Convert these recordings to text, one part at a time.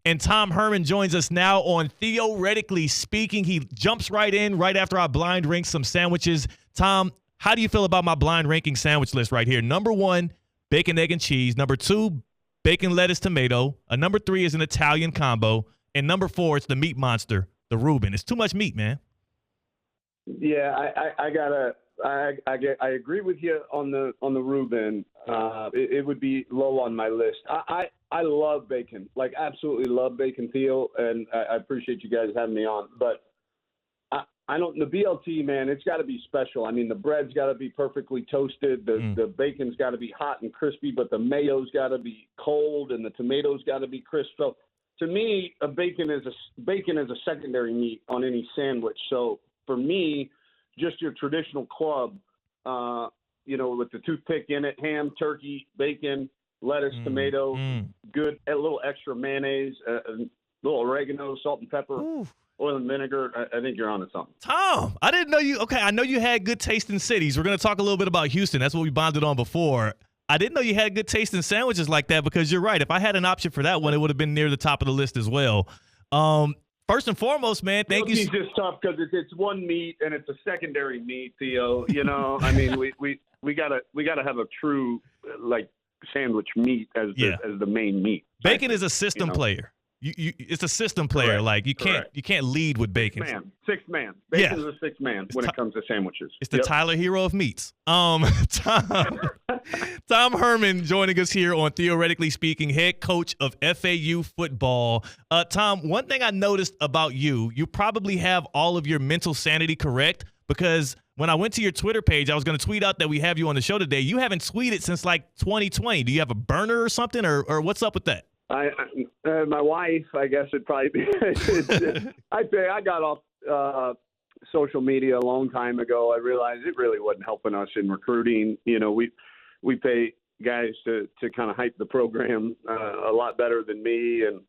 And Tom Herman joins us now on Theoretically Speaking. He jumps right in right after I blind rank some sandwiches. Tom, how do you feel about my blind ranking sandwich list right here? Number 1, bacon, egg, and cheese. Number 2, bacon, lettuce, tomato. Number 3 is an Italian combo. And number 4, it's the meat monster, the Reuben. It's too much meat, man. Yeah, I agree with you on the Reuben. It would be low on my list. I love bacon, like absolutely love bacon, Theo, and I appreciate you guys having me on. But I don't. The BLT, man, it's got to be special. I mean, the bread's got to be perfectly toasted. The bacon's got to be hot and crispy, but the mayo's got to be cold, and the tomatoes got to be crisp. So to me, bacon is a secondary meat on any sandwich. So for me, just your traditional club, with the toothpick in it, ham, turkey, bacon, lettuce, tomato, good, a little extra mayonnaise, a little oregano, salt and pepper, oil and vinegar. I think you're onto something. Tom, I didn't know you. Okay, I know you had good taste in cities. We're going to talk a little bit about Houston. That's what we bonded on before. I didn't know you had good taste in sandwiches like that because you're right. If I had an option for that one, it would have been near the top of the list as well. First and foremost, man, thank you. It's just tough because it's one meat and it's a secondary meat, Theo. I mean, we gotta have a true sandwich meat as the main meat. Bacon is a system player. It's a system player. Correct. Like you can't lead with bacon. Sixth man. Bacon is a sixth man when it comes to sandwiches. It's the Tyler Hero of meats. Tom Herman joining us here on Theoretically Speaking, head coach of FAU football. Tom, one thing I noticed about you probably have all of your mental sanity correct because when I went to your Twitter page, I was going to tweet out that we have you on the show today. You haven't tweeted since 2020. Do you have a burner or something, or what's up with that? My wife, I guess it'd probably be. I got off social media a long time ago. I realized it really wasn't helping us in recruiting. We pay guys to kind of hype the program a lot better than me. And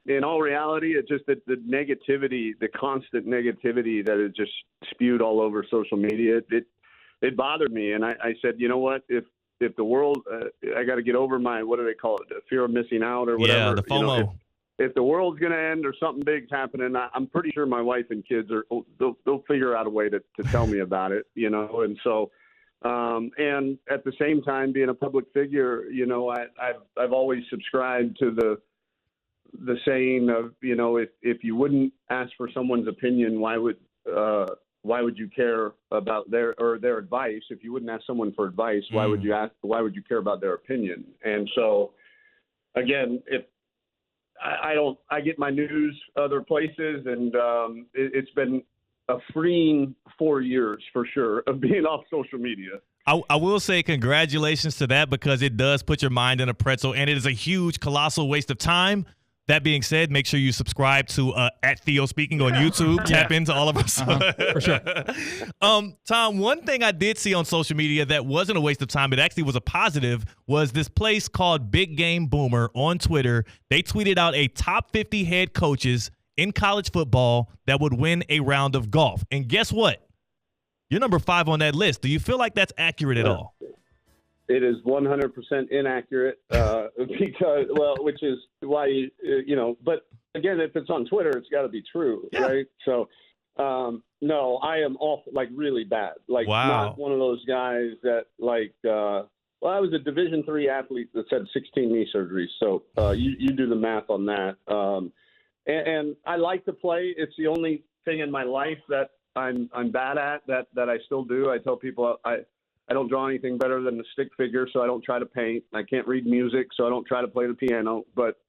in all reality, it's just that the negativity, the constant negativity that is just spewed all over social media, it bothered me. And I said, you know what, if the world, I got to get over my, what do they call it, the fear of missing out or whatever. Yeah, the FOMO. If the world's going to end or something big's happening, I'm pretty sure my wife and kids they'll figure out a way to tell me about it, And so, and at the same time, being a public figure, I've always subscribed to the saying of, if you wouldn't ask for someone's opinion, why would you care about their advice? If you wouldn't ask someone for advice, why would you care about their opinion? And so, again, if I get my news other places, and it's been a freeing 4 years for sure of being off social media. I will say congratulations to that because it does put your mind in a pretzel, and it is a huge, colossal waste of time. That being said, make sure you subscribe to at Theo Speaking on YouTube. Tap into all of us. For sure. Tom, one thing I did see on social media that wasn't a waste of time, it actually was a positive, was this place called Big Game Boomer on Twitter. They tweeted out a top 50 head coaches in college football that would win a round of golf. And guess what? You're number 5 on that list. Do you feel like that's accurate at all? It is 100% inaccurate because, which is why, but again, if it's on Twitter, it's got to be true, right? So, no, I am really bad. Not one of those guys that I was a Division III athlete that's had 16 knee surgeries. So you do the math on that. And I like to play. It's the only thing in my life that I'm bad at that I still do. I tell people I don't draw anything better than a stick figure, so I don't try to paint. I can't read music, so I don't try to play the piano. But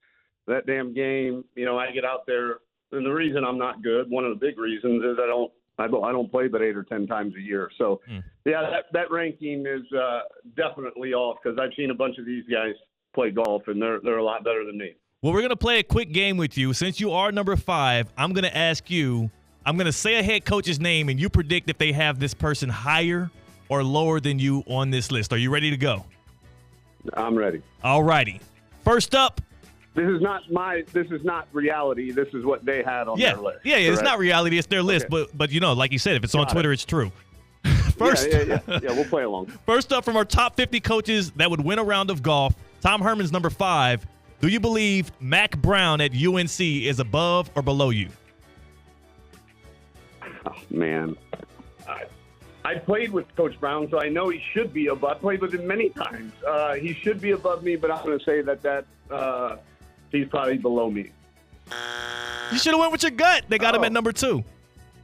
that damn game, I get out there, and the reason I'm not good, one of the big reasons, is I don't play but 8 or 10 times a year. So, that ranking is definitely off because I've seen a bunch of these guys play golf, and they're a lot better than me. Well, we're going to play a quick game with you. Since you are number 5, I'm going to ask you, I'm going to say a head coach's name, and you predict if they have this person higher or lower than you on this list. Are you ready to go? I'm ready. All righty. First up. This is not reality. This is what they had on their list. Yeah, it's not reality. It's their list. But like you said, if it's on Twitter, it's true. First, yeah, we'll play along. First up from our top 50 coaches that would win a round of golf, Tom Herman's number 5. Do you believe Mac Brown at UNC is above or below you? Oh, man. I played with Coach Brown, so I know he should be above. I played with him many times. He should be above me, but I'm going to say that he's probably below me. You should have went with your gut. They got him at number 2.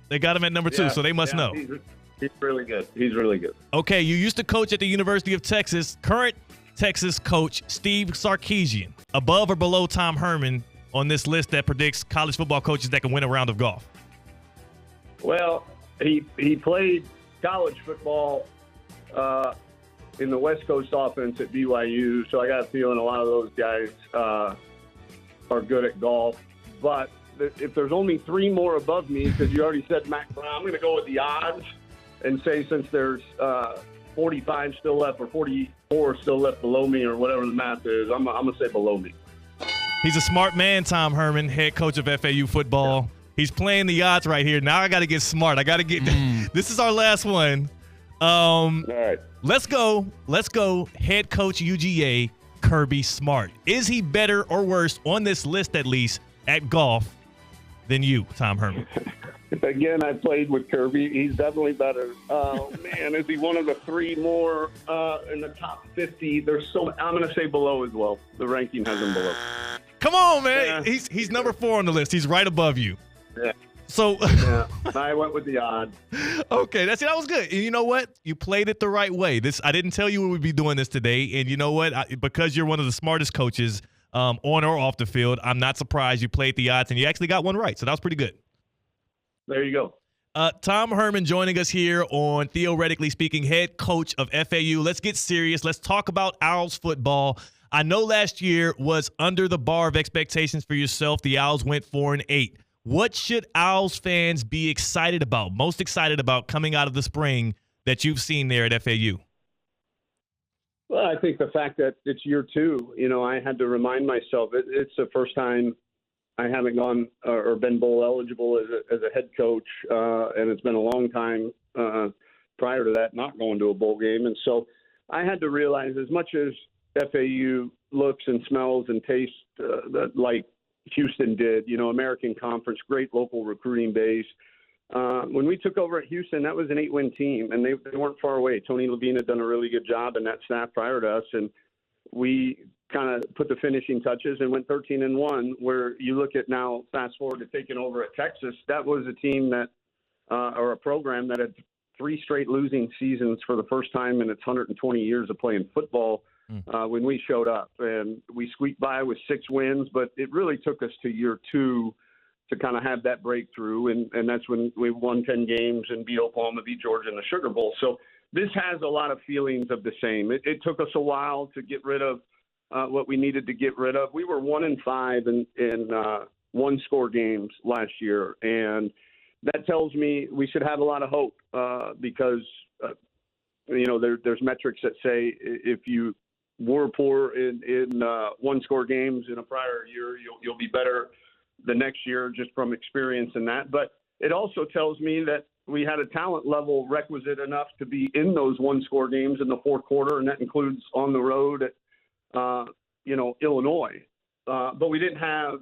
They got him at number 2, so they must know. He's really good. He's really good. Okay, you used to coach at the University of Texas. Current Texas coach Steve Sarkisian, above or below Tom Herman on this list that predicts college football coaches that can win a round of golf? Well, he played college football in the West Coast offense at BYU, so I got a feeling a lot of those guys are good at golf. But if there's only 3 more above me, because you already said Mac Brown, I'm going to go with the odds and say since there's 45 still left or 44 still left below me or whatever the math is, I'm going to say below me. He's a smart man, Tom Herman, head coach of FAU football. Yeah. He's playing the odds right here. Now I got to get smart. I got to get – this is our last one. All right. Let's go. Head coach UGA, Kirby Smart. Is he better or worse on this list at least at golf than you, Tom Herman? Again, I played with Kirby. He's definitely better. Oh, man, is he one of the 3 more in the top 50? I'm going to say below as well. The ranking has him below. Come on, man. Yeah. He's number 4 on the list. He's right above you. Yeah. So yeah, I went with the odds. Okay, that was good. And you know what? You played it the right way. I didn't tell you we would be doing this today. And you know what? Because you're one of the smartest coaches on or off the field, I'm not surprised you played the odds and you actually got one right. So that was pretty good. There you go. Tom Herman joining us here on Theoretically Speaking, head coach of FAU. Let's get serious. Let's talk about Owls football. I know last year was under the bar of expectations for yourself. The Owls went 4-8. What should Owls fans be excited about, most excited about coming out of the spring that you've seen there at FAU? Well, I think the fact that it's year 2, I had to remind myself it's the first time I haven't gone or been bowl eligible as a head coach, and it's been a long time prior to that not going to a bowl game. And so I had to realize as much as FAU looks and smells and tastes like Houston did, American Conference, great local recruiting base. When we took over at Houston, that was an 8-win team, and they weren't far away. Tony Levine had done a really good job in that staff prior to us, and we kind of put the finishing touches and went 13-1, where you look at now, fast forward to taking over at Texas, that was a team that, or a program that had 3 straight losing seasons for the first time in its 120 years of playing football. When we showed up, and we squeaked by with 6 wins, but it really took us to year 2 to kind of have that breakthrough, and that's when we won 10 games and beat Oklahoma, beat Georgia in the Sugar Bowl. So this has a lot of feelings of the same. It took us a while to get rid of what we needed to get rid of. We were 1-5 in 1-score games last year, and that tells me we should have a lot of hope because there's metrics that say if you were poor in 1-score games in a prior year, you'll be better the next year just from experience in that. But it also tells me that we had a talent level requisite enough to be in those 1-score games in the fourth quarter, and that includes on the road at Illinois. But we didn't have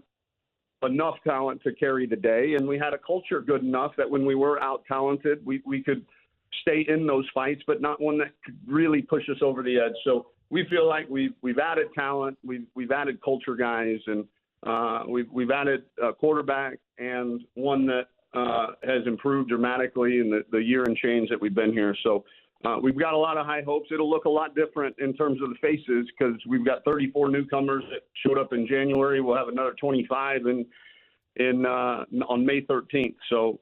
enough talent to carry the day, and we had a culture good enough that when we were out-talented, we could stay in those fights, but not one that could really push us over the edge. So we feel like we've added talent, we've added culture guys, and we've added a quarterback and one that has improved dramatically in the year and change that we've been here. So we've got a lot of high hopes. It'll look a lot different in terms of the faces because we've got 34 newcomers that showed up in January. We'll have another 25 on May 13th. So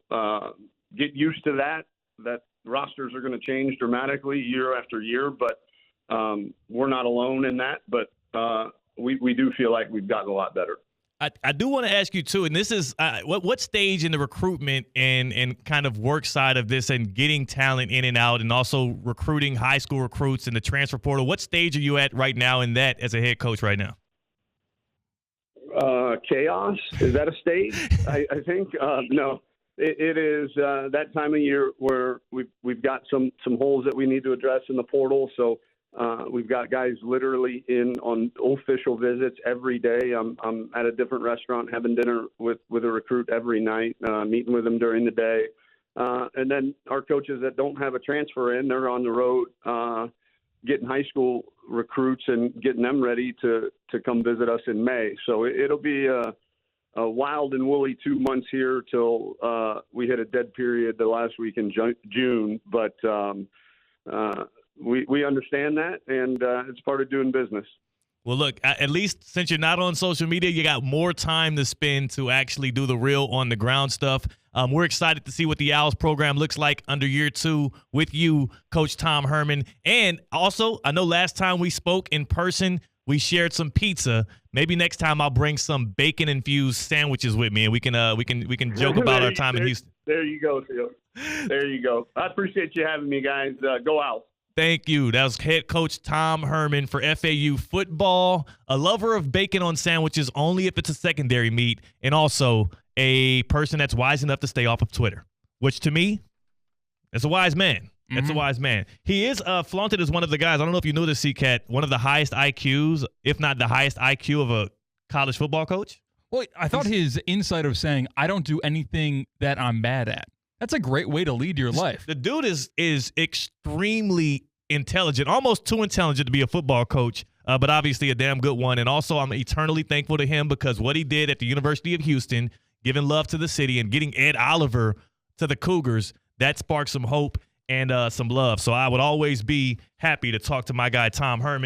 get used to that rosters are going to change dramatically year after year, but we're not alone in that. But we do feel like we've gotten a lot better. I do want to ask you, too, and this is what stage in the recruitment and kind of work side of this and getting talent in and out and also recruiting high school recruits in the transfer portal, what stage are you at right now in that as a head coach right now? Chaos. Is that a stage? I think no. It is that time of year where we've got some holes that we need to address in the portal. So We've got guys literally in on official visits every day. I'm at a different restaurant having dinner with a recruit every night, meeting with them during the day. And then our coaches that don't have a transfer in, they're on the road getting high school recruits and getting them ready to come visit us in May. So it'll be a wild and woolly 2 months here till we hit a dead period the last week in June. But we understand that, and it's part of doing business. Well, look, at least since you're not on social media, you got more time to spend to actually do the real on-the-ground stuff. We're excited to see what the Owls program looks like under year 2 with you, Coach Tom Herman. And also, I know last time we spoke in person, we shared some pizza. Maybe next time I'll bring some bacon-infused sandwiches with me, and we can joke about our time in Houston. There you go, Theo. There you go. I appreciate you having me, guys. Go Owls. Thank you. That was head coach Tom Herman for FAU football, a lover of bacon on sandwiches only if it's a secondary meat, and also a person that's wise enough to stay off of Twitter, which to me, is a wise man. That's a wise man. He is flaunted as one of the guys. I don't know if you knew this, C-Cat, one of the highest IQs, if not the highest IQ of a college football coach. Well, I thought his insight of saying, I don't do anything that I'm bad at. That's a great way to lead your life. The dude is extremely intelligent, almost too intelligent to be a football coach, but obviously a damn good one. And also, I'm eternally thankful to him because what he did at the University of Houston, giving love to the city and getting Ed Oliver to the Cougars, that sparked some hope and some love. So I would always be happy to talk to my guy, Tom Herman.